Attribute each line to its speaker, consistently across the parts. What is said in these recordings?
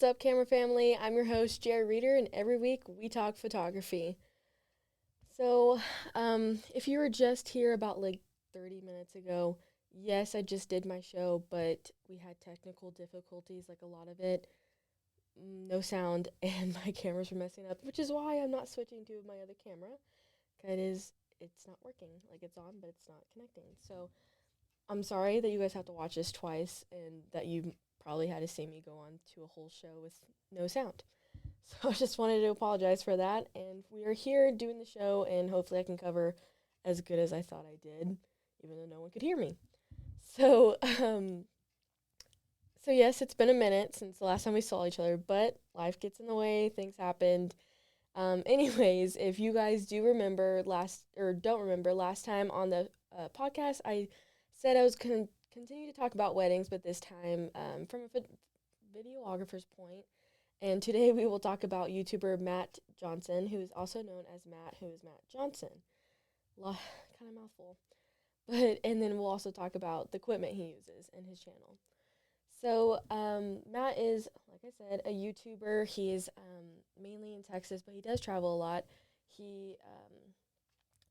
Speaker 1: What's up, camera family? I'm your host, Jara Reader, and every week we talk photography. So, if you were just here about like 30 minutes ago, yes, I just did my show, but we had technical difficulties, like a lot of it, no sound, and my cameras were messing up, which is why I'm not switching to my other camera, because it's not working. Like it's on, but it's not connecting. So, I'm sorry that you guys have to watch this twice and that you probably had to see me go on to a whole show with no sound. So I just wanted to apologize for that. And we are here doing the show, and hopefully I can cover as good as I thought I did, even though no one could hear me. So, so yes, it's been a minute since the last time we saw each other, but life gets in the way, things happened. Anyways, if you guys do remember last, or don't remember, last time on the podcast, I said I was going to continue to talk about weddings, but this time from a videographer's point. And today we will talk about YouTuber Matt Johnson, who is also known as Matt, who is Matt Johnson. Kind of mouthful. And then we'll also talk about the equipment he uses in his channel. So, Matt is, like I said, a YouTuber. He is mainly in Texas, but he does travel a lot. He,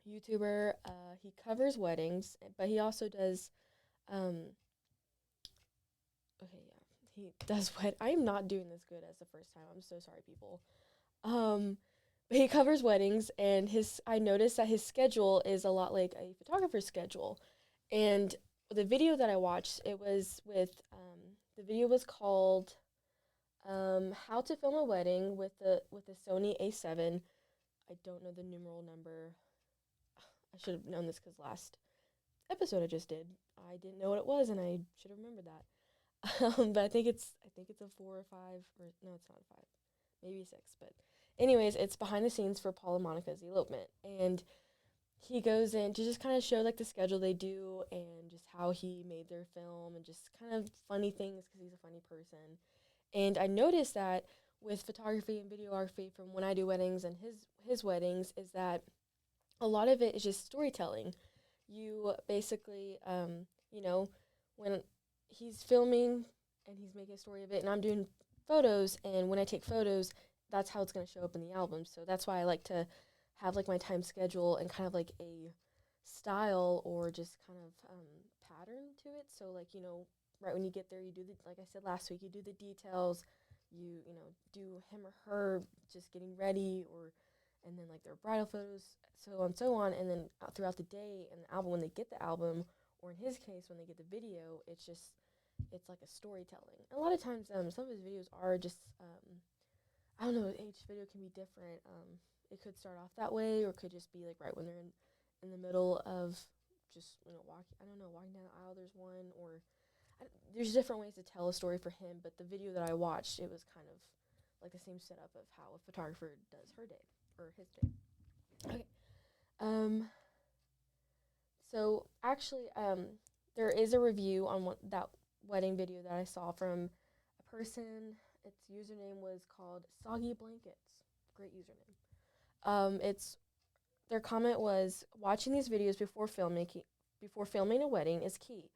Speaker 1: YouTuber, he covers weddings, but he also does, okay, yeah, he does I am not doing this good as the first time. I'm so sorry, people. Um, but he covers weddings, and I noticed that his schedule is a lot like a photographer's schedule. And the video that I watched, the video was called How to Film a Wedding with the Sony A7. I don't know the numeral number. I should have known this because last episode I just did, I didn't know what it was, and I should have remembered that. But I think it's a 4 or 5, or no, it's not a 5, maybe a 6. But anyways, it's behind the scenes for Paul and Monica's elopement, and he goes in to just kind of show like the schedule they do and just how he made their film and just kind of funny things because he's a funny person. And I noticed that with photography and videography from when I do weddings and his weddings is that a lot of it is just storytelling. You basically, when he's filming and he's making a story of it, and I'm doing photos, and when I take photos, that's how it's going to show up in the album. So that's why I like to have like my time schedule and kind of like a style or just kind of pattern to it. So like, right when you get there, you do like I said last week, you do the details, do him or her just getting ready, or and then like their bridal photos, so on and so on, and then throughout the day and the album, when they get the album, or in his case when they get the video, it's like a storytelling. A lot of times some of his videos are just I don't know, each video can be different. It could start off that way, or it could just be like right when they're in the middle of just walking down the aisle. There's one, or there's different ways to tell a story for him. But the video that I watched, it was kind of like the same setup of how a photographer does her day or his day. Okay. Um. So actually, there is a review on that wedding video that I saw from a person. Its username was called Soggy Blankets. Great username. It's their comment was watching these videos before filming a wedding is key.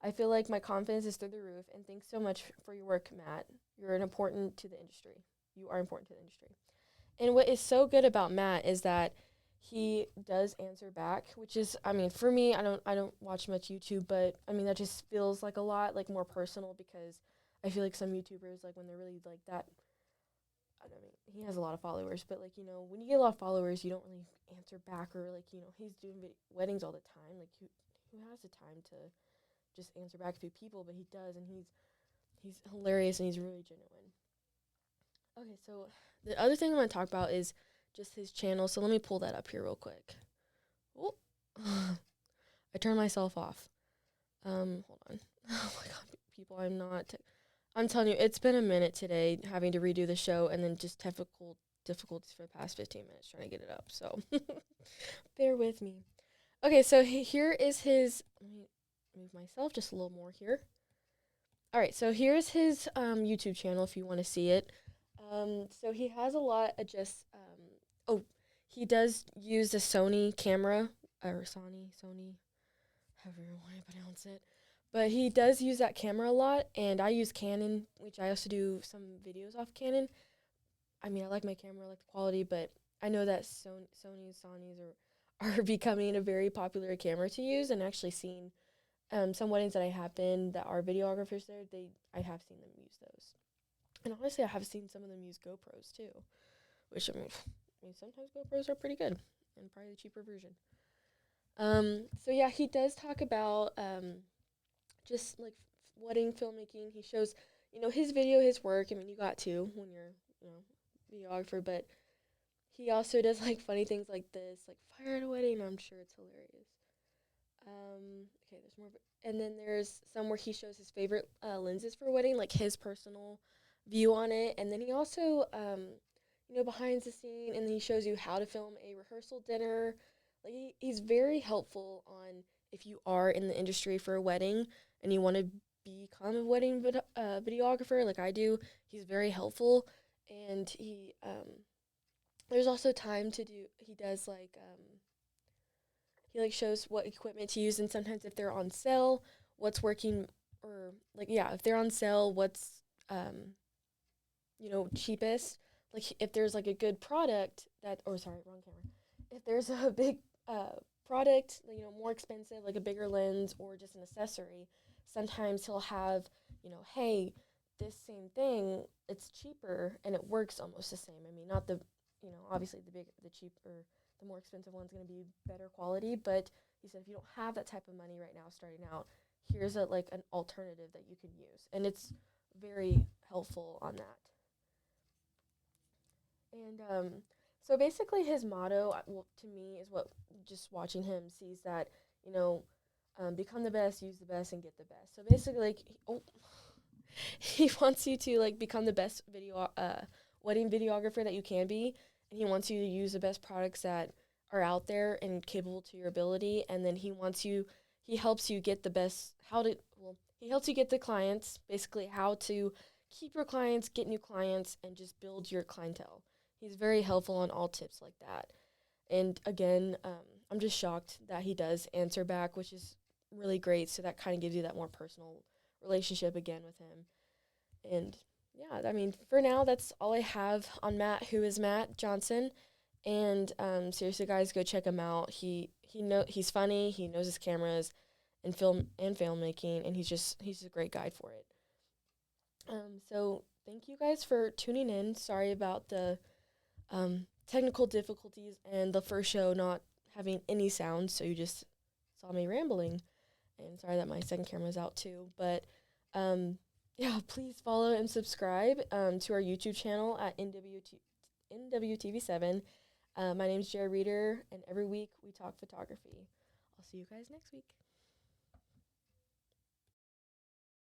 Speaker 1: I feel like my confidence is through the roof, and thanks so much for your work, Matt. You're important to the industry. You are important to the industry. And what is so good about Matt is that he does answer back, which is, I mean, for me, I don't watch much YouTube, but I mean that just feels like a lot like more personal, because I feel like some YouTubers, like when they're really like that, I don't mean he has a lot of followers, but like when you get a lot of followers, you don't really answer back, or like he's doing weddings all the time. Like who has the time to just answer back to people? But he does, and he's hilarious, and he's really genuine. Okay, so the other thing I'm going to talk about is just his channel. So let me pull that up here real quick. Oh, I turned myself off. Hold on. Oh my god, people, I'm telling you, it's been a minute today having to redo the show, and then just difficulties for the past 15 minutes trying to get it up. So bear with me. Okay, so here is his. Let me move myself just a little more here. All right, so here's his YouTube channel if you want to see it. So he has a lot of just, he does use the Sony camera, or Sony, however you want to pronounce it. But he does use that camera a lot, and I use Canon, which I also do some videos off Canon. I mean, I like my camera, I like the quality, but I know that Sony's are becoming a very popular camera to use, and actually seen some weddings that I have been that are videographers there, I have seen them use those. And honestly, I have seen some of them use GoPros too, which I mean sometimes GoPros are pretty good and probably the cheaper version. So yeah, he does talk about just like wedding filmmaking. He shows, his video, his work. I mean, you got to when you're, you know, videographer, but he also does like funny things like this, like fire at a wedding. I'm sure it's hilarious. Okay, there's more, and then there's some where he shows his favorite lenses for a wedding, like his personal view on it, and then he also, behind the scene, and then he shows you how to film a rehearsal dinner. Like he's very helpful on if you are in the industry for a wedding and you want to become a wedding videographer, like I do. He's very helpful, and there's also time to do. He does he like shows what equipment to use, and sometimes if they're on sale, what's working, or like yeah, if they're on sale, what's cheapest. Like if there's like a good product that, or sorry, wrong camera. If there's a big product, more expensive, like a bigger lens or just an accessory, sometimes he'll have, hey, this same thing, it's cheaper and it works almost the same. I mean, not the, obviously the cheaper, the more expensive one's going to be better quality, but he said if you don't have that type of money right now starting out, here's an alternative that you can use, and it's very helpful on that. And so basically, his motto, well, to me, is what just watching him sees that, you know, become the best, use the best, and get the best. So basically, he wants you to become the best wedding videographer that you can be, and he wants you to use the best products that are out there and capable to your ability. And then he helps you get the best he helps you get the clients, basically how to keep your clients, get new clients, and just build your clientele. He's very helpful on all tips like that. And again, I'm just shocked that he does answer back, which is really great. So that kind of gives you that more personal relationship again with him. And yeah, I mean, for now, that's all I have on Matt, who is Matt Johnson. And seriously, guys, go check him out. He's funny. He knows his cameras and filmmaking, and he's a great guide for it. So thank you guys for tuning in. Sorry about the technical difficulties and the first show not having any sound, so you just saw me rambling. And sorry that my second camera's out too. But yeah, please follow and subscribe to our YouTube channel at NWTV7. My name's Jara Reader, and every week we talk photography. I'll see you guys next week.